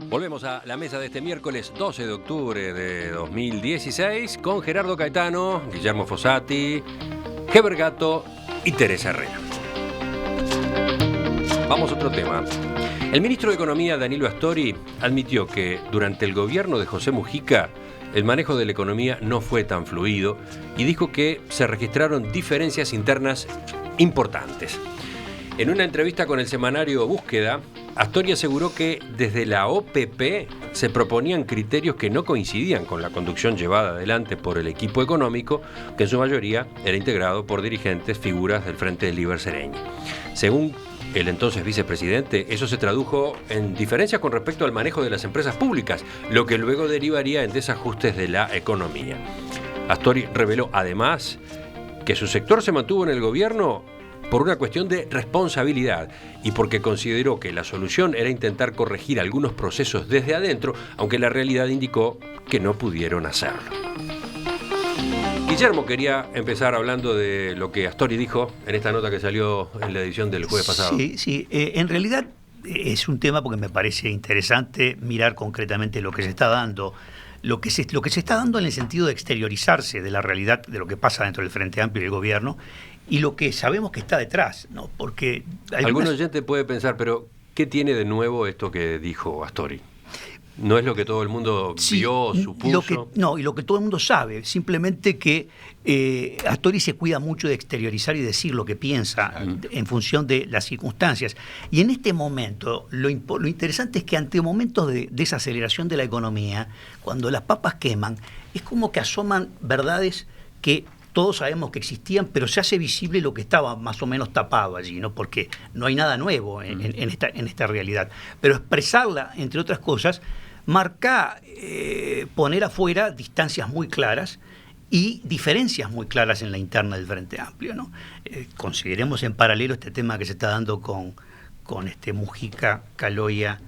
Volvemos a la mesa de este miércoles 12 de octubre de 2016 con Gerardo Caetano, Guillermo Fossati, Heber Gato y Teresa Herrera. Vamos a otro tema. El ministro de Economía, Danilo Astori, admitió que durante el gobierno de José Mujica el manejo de la economía no fue tan fluido y dijo que se registraron diferencias internas importantes. En una entrevista con el semanario Búsqueda, Astori aseguró que desde la OPP se proponían criterios que no coincidían con la conducción llevada adelante por el equipo económico, que en su mayoría era integrado por dirigentes, figuras del Frente Liber Sereñi. Según el entonces vicepresidente, eso se tradujo en diferencias con respecto al manejo de las empresas públicas, lo que luego derivaría en desajustes de la economía. Astori reveló además que su sector se mantuvo en el gobierno por una cuestión de responsabilidad y porque consideró que la solución era intentar corregir algunos procesos desde adentro, aunque la realidad indicó que no pudieron hacerlo. Guillermo quería empezar hablando de lo que Astori dijo en esta nota que salió en la edición del jueves pasado. Sí. En realidad es un tema porque me parece interesante mirar concretamente lo que se está dando. Lo que se está dando en el sentido de exteriorizarse de la realidad de lo que pasa dentro del Frente Amplio y el gobierno y lo que sabemos que está detrás, ¿no? Porque algún oyente puede pensar, pero ¿qué tiene de nuevo esto que dijo Astori? ¿No es lo que todo el mundo vio, supuso? Y lo que todo el mundo sabe, simplemente que Astori se cuida mucho de exteriorizar y decir lo que piensa en función de las circunstancias. Y en este momento, lo interesante es que ante momentos de desaceleración de la economía, cuando las papas queman, es como que asoman verdades que todos sabemos que existían, pero se hace visible lo que estaba más o menos tapado allí, ¿no? Porque no hay nada nuevo en esta realidad. Pero expresarla, entre otras cosas, marca poner afuera distancias muy claras y diferencias muy claras en la interna del Frente Amplio, ¿no? Consideremos en paralelo este tema que se está dando con Mujica, Caloia,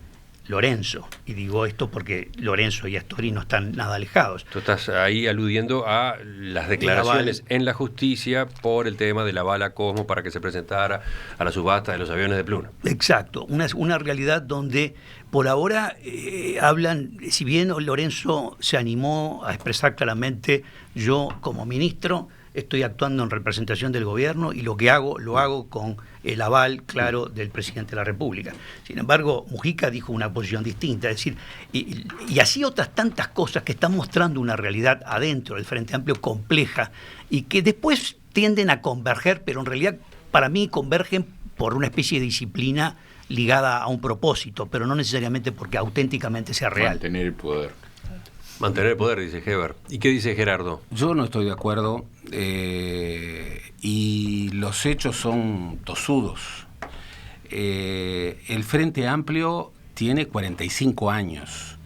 Lorenzo, y digo esto porque Lorenzo y Astori no están nada alejados. Tú estás ahí aludiendo a las declaraciones en la justicia por el tema de la bala Cosmo para que se presentara a la subasta de los aviones de Pluna. Exacto, una realidad donde por ahora hablan, si bien Lorenzo se animó a expresar claramente, yo como ministro estoy actuando en representación del gobierno y lo que hago, lo hago con el aval claro del presidente de la República. Sin embargo, Mujica dijo una posición distinta, es decir, y así otras tantas cosas que están mostrando una realidad adentro del Frente Amplio compleja y que después tienden a converger, pero en realidad para mí convergen por una especie de disciplina ligada a un propósito, pero no necesariamente porque auténticamente sea real. Mantener el poder. Mantener el poder, dice Heber. ¿Y qué dice Gerardo? Yo no estoy de acuerdo y los hechos son tosudos. El Frente Amplio tiene 45 años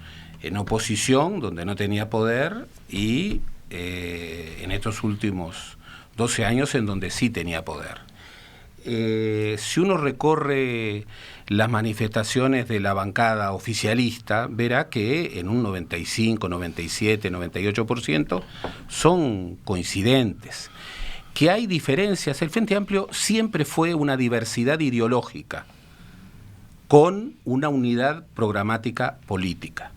en oposición, donde no tenía poder, y en estos últimos 12 años en donde sí tenía poder. Si uno recorre las manifestaciones de la bancada oficialista, verá que en un 95, 97, 98% son coincidentes. Que hay diferencias. El Frente Amplio siempre fue una diversidad ideológica con una unidad programática política.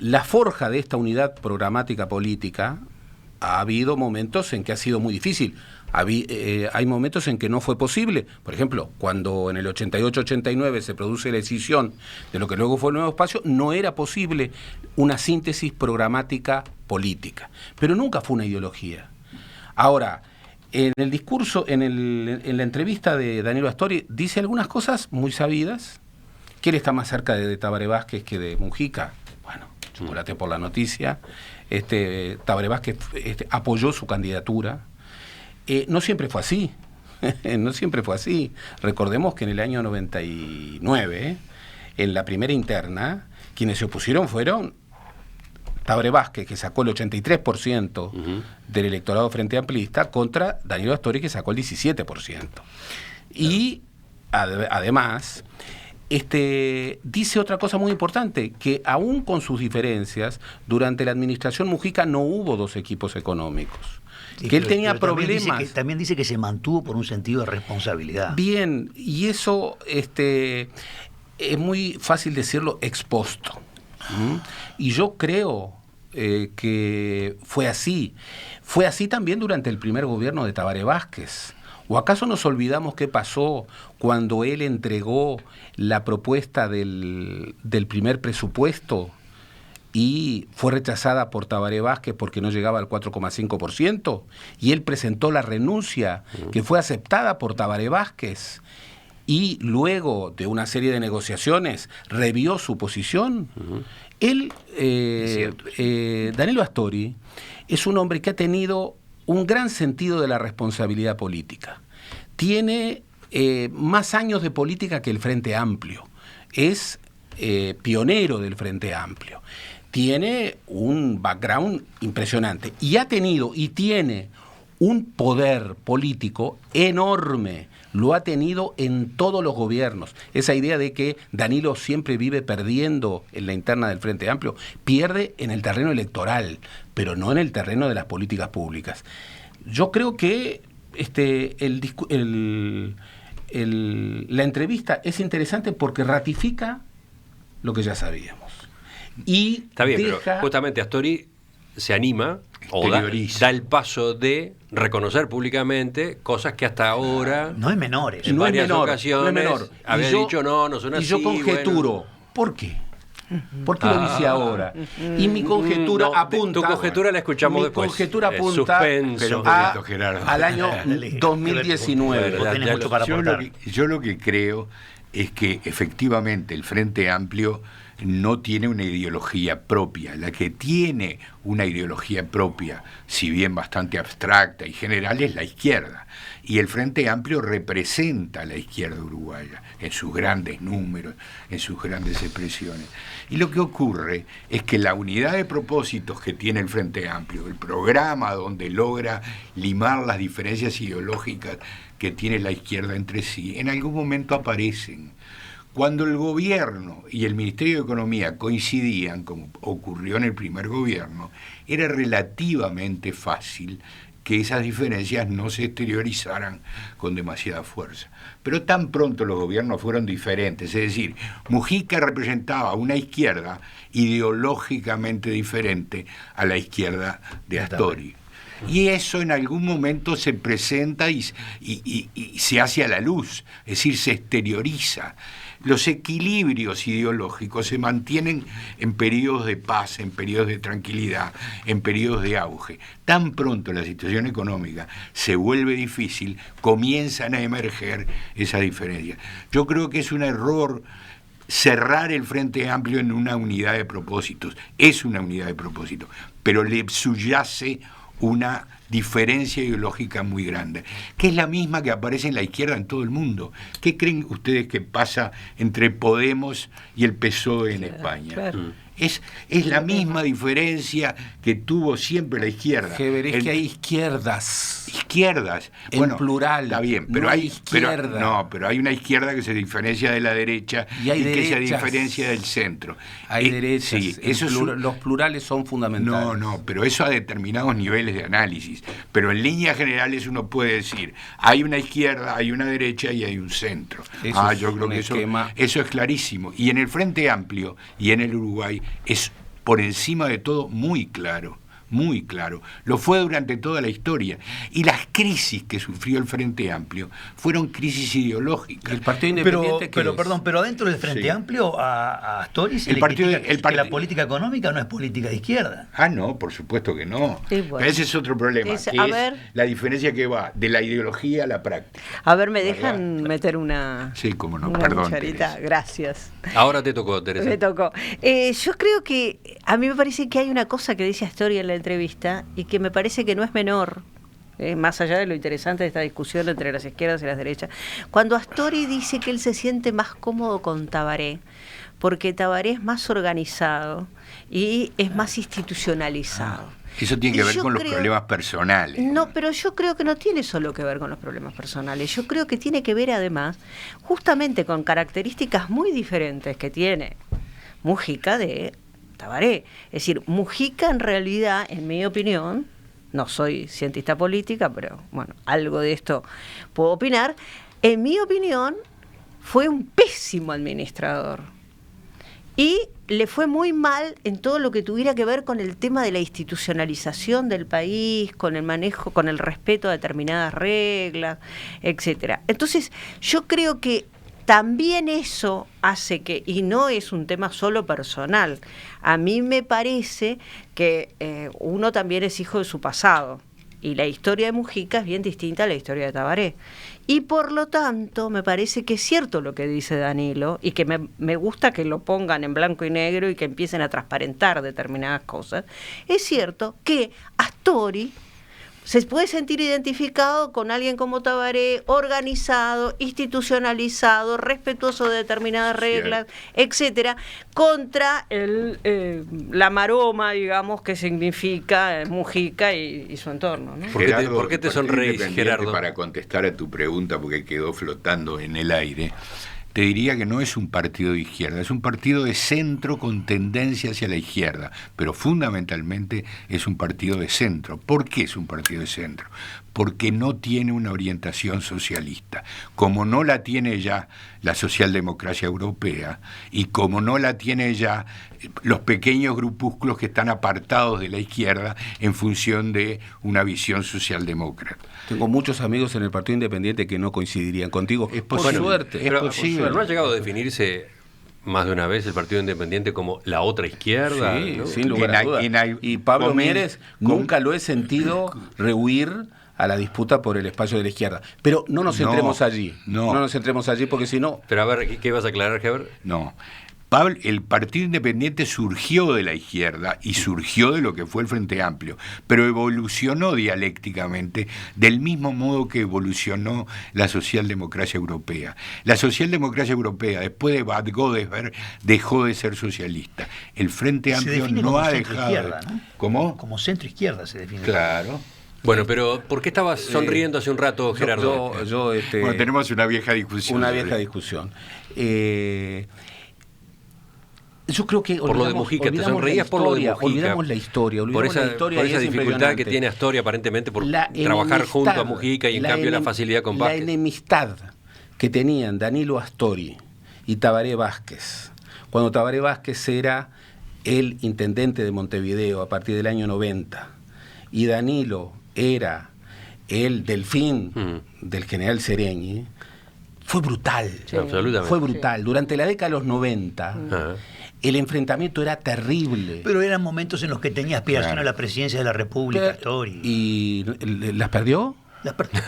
La forja de esta unidad programática política ha habido momentos en que ha sido muy difícil. Hay momentos en que no fue posible. Por ejemplo, cuando en el 88-89 se produce la escisión de lo que luego fue el Nuevo Espacio, no era posible una síntesis programática política. Pero nunca fue una ideología. Ahora, en el discurso, en la entrevista de Danilo Astori, dice algunas cosas muy sabidas, que él está más cerca de Tabaré Vázquez que de Mujica. Bueno, chocolate por la noticia. Tabaré Vázquez apoyó su candidatura. No siempre fue así, no siempre fue así. Recordemos que en el año 99, en la primera interna, quienes se opusieron fueron Tabaré Vázquez, que sacó el 83% del electorado frente amplista, contra Danilo Astori, que sacó el 17%. Y además, dice otra cosa muy importante, que aún con sus diferencias, durante la administración Mujica no hubo dos equipos económicos. Sí, que él tenía problemas. También dice que se mantuvo por un sentido de responsabilidad. Bien, y eso es muy fácil decirlo ex post. Y yo creo que fue así. Fue así también durante el primer gobierno de Tabaré Vázquez. ¿O acaso nos olvidamos qué pasó cuando él entregó la propuesta del primer presupuesto y fue rechazada por Tabaré Vázquez porque no llegaba al 4,5%? Y él presentó la renuncia, que fue aceptada por Tabaré Vázquez. Y luego de una serie de negociaciones revió su posición. Él, Danilo Astori, es un hombre que ha tenido un gran sentido de la responsabilidad política. Tiene más años de política que el Frente Amplio. Es pionero del Frente Amplio. Tiene un background impresionante. Y ha tenido y tiene un poder político enorme. Lo ha tenido en todos los gobiernos. Esa idea de que Danilo siempre vive perdiendo en la interna del Frente Amplio, pierde en el terreno electoral, pero no en el terreno de las políticas públicas. Yo creo que la entrevista es interesante porque ratifica lo que ya sabíamos. Y está bien, pero justamente Astori se anima o da el paso de reconocer públicamente cosas que hasta ahora no es menores, en varias ocasiones no es menor. había dicho no son así. Y yo conjeturo, bueno. ¿Por qué? ¿Por qué lo dice ahora? Y mi conjetura apunta... Tu conjetura la escuchamos después. Mi conjetura apunta al año 2019. Yo lo que creo es que efectivamente el Frente Amplio no tiene una ideología propia. La que tiene una ideología propia, si bien bastante abstracta y general, es la izquierda. Y el Frente Amplio representa a la izquierda uruguaya en sus grandes números, en sus grandes expresiones. Y lo que ocurre es que la unidad de propósitos que tiene el Frente Amplio, el programa donde logra limar las diferencias ideológicas que tiene la izquierda entre sí, en algún momento aparecen. Cuando el gobierno y el Ministerio de Economía coincidían, como ocurrió en el primer gobierno, era relativamente fácil que esas diferencias no se exteriorizaran con demasiada fuerza. Pero tan pronto los gobiernos fueron diferentes, es decir, Mujica representaba una izquierda ideológicamente diferente a la izquierda de Astori. Y eso en algún momento se presenta y se hace a la luz, es decir, se exterioriza. Los equilibrios ideológicos se mantienen en periodos de paz, en periodos de tranquilidad, en periodos de auge. Tan pronto la situación económica se vuelve difícil, comienzan a emerger esas diferencias. Yo creo que es un error cerrar el Frente Amplio en una unidad de propósitos. Es una unidad de propósitos, pero le subyace una diferencia ideológica muy grande, que es la misma que aparece en la izquierda en todo el mundo. ¿Qué creen ustedes que pasa entre Podemos y el PSOE en España? Claro. Es la misma diferencia que tuvo siempre la izquierda. Es que hay izquierdas. En bueno, plural. Está bien, pero no hay izquierda. pero hay una izquierda que se diferencia de la derecha y que se diferencia del centro. Hay derechas. Sí, los plurales son fundamentales. No, pero eso a determinados niveles de análisis. Pero en líneas generales uno puede decir, hay una izquierda, hay una derecha y hay un centro. Yo creo que eso es clarísimo. Y en el Frente Amplio y en el Uruguay es por encima de todo muy claro. Muy claro, lo fue durante toda la historia. Y las crisis que sufrió el Frente Amplio fueron crisis ideológicas. El Partido Independiente pero adentro del Frente Amplio a Astori se le critica que la política económica no es política de izquierda. No, por supuesto que no. Sí, bueno. Pero ese es otro problema, que es la diferencia que va de la ideología a la práctica. A ver, ¿me dejan meter una, sí, cómo no, perdón, cucharita? Teresa. Gracias. Ahora te tocó, Teresa. Me tocó. Yo creo que a mí me parece que hay una cosa que dice Astori en la entrevista y que me parece que no es menor, más allá de lo interesante de esta discusión entre las izquierdas y las derechas. Cuando Astori dice que él se siente más cómodo con Tabaré, porque Tabaré es más organizado y es más institucionalizado. Eso tiene que ver con los problemas personales. No, pero yo creo que no tiene solo que ver con los problemas personales. Yo creo que tiene que ver además justamente con características muy diferentes que tiene Mujica de Tabaré. Es decir, Mujica en realidad, en mi opinión, no soy cientista política, pero bueno, algo de esto puedo opinar, en mi opinión fue un pésimo administrador. Y le fue muy mal en todo lo que tuviera que ver con el tema de la institucionalización del país, con el manejo, con el respeto a determinadas reglas, etcétera. Entonces, yo creo que también eso hace que, y no es un tema solo personal, a mí me parece que uno también es hijo de su pasado. Y la historia de Mujica es bien distinta a la historia de Tabaré. Y por lo tanto, me parece que es cierto lo que dice Danilo, y que me gusta que lo pongan en blanco y negro y que empiecen a transparentar determinadas cosas. Es cierto que Astori se puede sentir identificado con alguien como Tabaré, organizado, institucionalizado, respetuoso de determinadas reglas, etcétera, contra la maroma, digamos, que significa Mujica y su entorno, ¿no? ¿Por qué te sonreís, Gerardo? Para contestar a tu pregunta, porque quedó flotando en el aire, te diría que no es un partido de izquierda, es un partido de centro con tendencia hacia la izquierda, pero fundamentalmente es un partido de centro. ¿Por qué es un partido de centro? Porque no tiene una orientación socialista, como no la tiene ya la socialdemocracia europea y como no la tiene ya los pequeños grupúsculos que están apartados de la izquierda en función de una visión socialdemócrata. Tengo muchos amigos en el Partido Independiente que no coincidirían contigo. Es por posible, suerte. es posible. Pero ¿no ha llegado a definirse más de una vez el Partido Independiente como la otra izquierda? Sí, ¿no? sin lugar a dudas. Y Pablo Mieres nunca lo he sentido rehuir a la disputa por el espacio de la izquierda. Pero no nos centremos allí. No nos centremos allí porque si no... Pero a ver, ¿qué vas a aclarar, Heber? No. El Partido Independiente surgió de la izquierda y surgió de lo que fue el Frente Amplio, pero evolucionó dialécticamente del mismo modo que evolucionó la socialdemocracia europea. La socialdemocracia europea, después de Bad Godesberg, dejó de ser socialista. El Frente Amplio no ha dejado... ¿no? ¿Cómo? Como centro-izquierda se define. Claro. Bueno, pero ¿por qué estabas sonriendo hace un rato, Gerardo? Bueno, tenemos una vieja discusión. Una vieja discusión. Yo creo que por lo de Mujica, te sonreías por lo de Mujica. Olvidamos la historia. Por esa dificultad que tiene Astori aparentemente por trabajar junto a Mujica y en cambio la facilidad con Vázquez. La enemistad que tenían Danilo Astori y Tabaré Vázquez, cuando Tabaré Vázquez era el intendente de Montevideo a partir del año 90 y Danilo era el delfín del general Sereñi, fue brutal. Sí, absolutamente. Fue brutal. Durante la década de los 90... El enfrentamiento era terrible. Pero eran momentos en los que tenía aspiración a la presidencia de la República, Astori. ¿Y las perdió? Las perdió.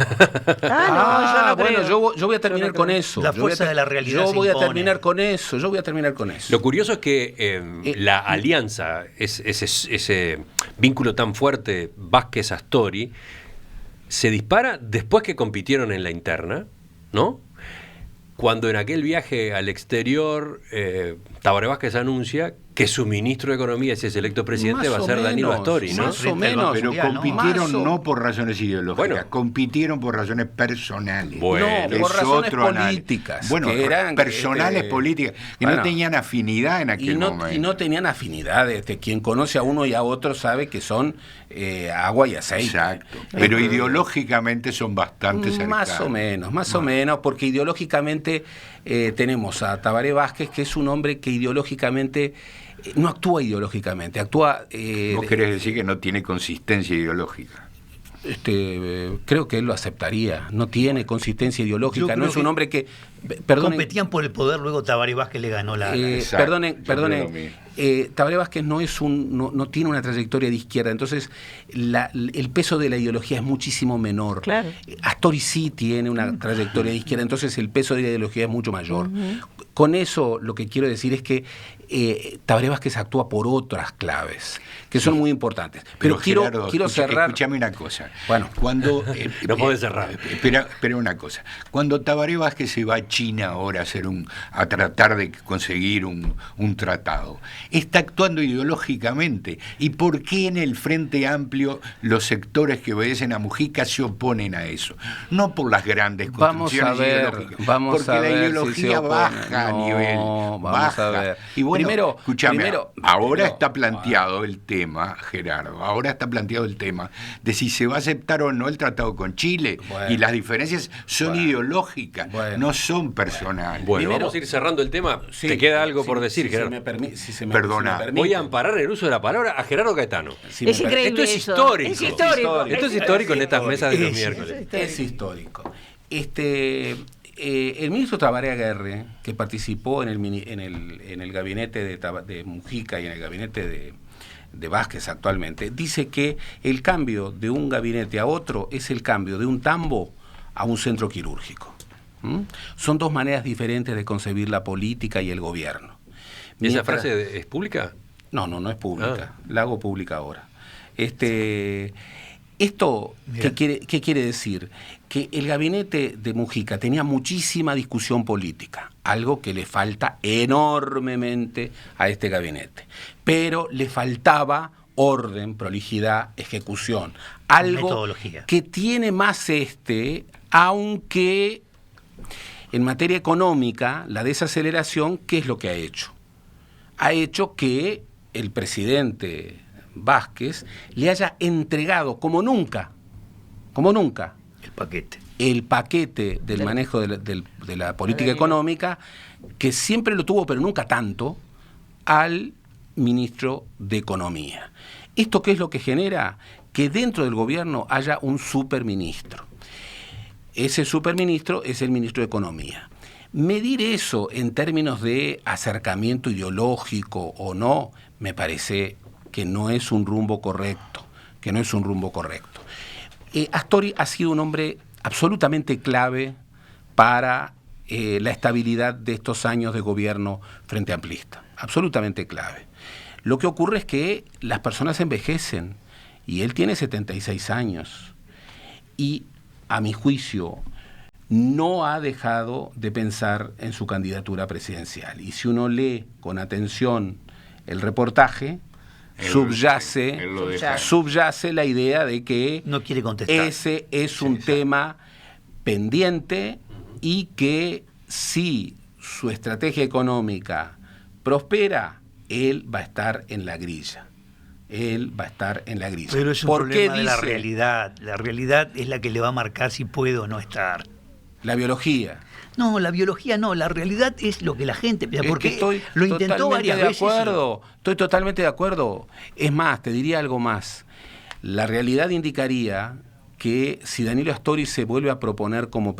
Bueno, yo voy a terminar con eso. La fuerza de la realidad. Yo voy a terminar con eso. Lo curioso es que la alianza, ese vínculo tan fuerte Vázquez-Astori, se dispara después que compitieron en la interna, ¿no? Cuando en aquel viaje al exterior, Tabaré Vázquez anuncia que su ministro de Economía, si es electo presidente, va a ser Danilo Astori, ¿no? Más o menos. Pero compitieron no por razones ideológicas, compitieron por razones personales. Bueno, por razones políticas. Bueno, que eran, personales políticas, que no tenían afinidad en aquel momento. Y no tenían afinidad. Quien conoce a uno y a otro sabe que son agua y aceite. Exacto. Pero ideológicamente son bastante cercanos. Más o menos, porque ideológicamente tenemos a Tabaré Vázquez, que es un hombre que ideológicamente no actúa ideológicamente, actúa... ¿Vos querés decir que no tiene consistencia ideológica? Creo que él lo aceptaría. No tiene consistencia ideológica. No es un hombre que... Competían por el poder, luego Tabaré Vázquez le ganó la... Perdonen. Tabaré Vázquez no tiene una trayectoria de izquierda, entonces el peso de la ideología es muchísimo menor. Claro. Astori sí tiene una trayectoria de izquierda, entonces el peso de la ideología es mucho mayor. Con eso lo que quiero decir es que Tabaré Vázquez actúa por otras claves que son muy importantes. Pero Gerardo, quiero cerrar. Escúchame una cosa. Bueno, cuando no podés cerrar. Espera una cosa. Cuando Tabaré Vázquez se va a China ahora a tratar de conseguir un tratado, está actuando ideológicamente. ¿Y por qué en el Frente Amplio los sectores que obedecen a Mujica se oponen a eso? No por las grandes construcciones ideológicas, porque la ideología baja a nivel. Vamos a ver. Y bueno, primero, ahora está planteado el tema, Gerardo, de si se va a aceptar o no el tratado con Chile. Y las diferencias son ideológicas, no son son personales. Bueno, Primero, vamos a ir cerrando el tema. Sí, ¿Te queda algo si- por decir, si Gerardo? Perdona. Voy a amparar el uso de la palabra a Gerardo Caetano. Es increíble. Esto es eso. histórico. Es histórico. Esto es histórico en estas mesas de los miércoles. Es histórico. El ministro Tabaré Aguirre, que participó en el gabinete de Mujica y en el gabinete de Vázquez actualmente, dice que el cambio de un gabinete a otro es el cambio de un tambo a un centro quirúrgico. Son dos maneras diferentes de concebir la política y el gobierno. ¿Y esa frase es pública? No es pública. La hago pública ahora. Esto, Mirá. ¿qué quiere decir? Que el gabinete de Mujica tenía muchísima discusión política, algo que le falta enormemente a este gabinete. Pero le faltaba orden, prolijidad, ejecución. Algo Metodología. que tiene más aunque en materia económica, la desaceleración, ¿qué es lo que ha hecho? Ha hecho que el presidente Vázquez le haya entregado como nunca El paquete. el paquete del manejo de la política económica, que siempre lo tuvo, pero nunca tanto, al ministro de Economía. ¿Esto qué es lo que genera? Que dentro del gobierno haya un superministro. Ese superministro es el ministro de Economía. Medir eso en términos de acercamiento ideológico o no, me parece que no es un rumbo correcto, Astori ha sido un hombre absolutamente clave para la estabilidad de estos años de gobierno frente amplista, absolutamente clave. Lo que ocurre es que las personas envejecen y él tiene 76 años y, a mi juicio, no ha dejado de pensar en su candidatura presidencial. Y si uno lee con atención el reportaje, subyace la idea de que No quiere contestar. ese es un tema pendiente y que si su estrategia económica prospera, él va a estar en la grilla. Pero es un ¿Por qué problema de la dice? realidad. La realidad es la que le va a marcar si puede o no estar. La biología. No, la biología no, la realidad es lo que la gente piensa, Es porque que estoy lo intentó totalmente varias de veces. acuerdo, estoy totalmente de acuerdo. Es más, te diría algo más. La realidad indicaría que si Danilo Astori se vuelve a proponer como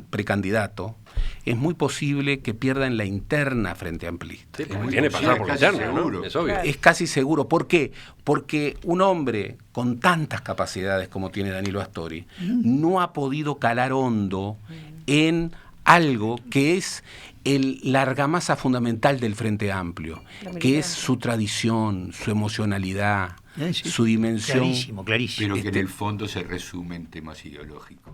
precandidato, es muy posible que pierda en la interna frente a amplista. Sí, porque tiene que pasar por la casi interna, ¿no? seguro. Es obvio. Es casi seguro. ¿Por qué? Porque un hombre con tantas capacidades como tiene Danilo Astori no ha podido calar hondo en algo que es la argamasa fundamental del Frente Amplio, que es su tradición, su emocionalidad, Sí. su dimensión. Clarísimo. Pero que en el fondo se resume en temas ideológicos.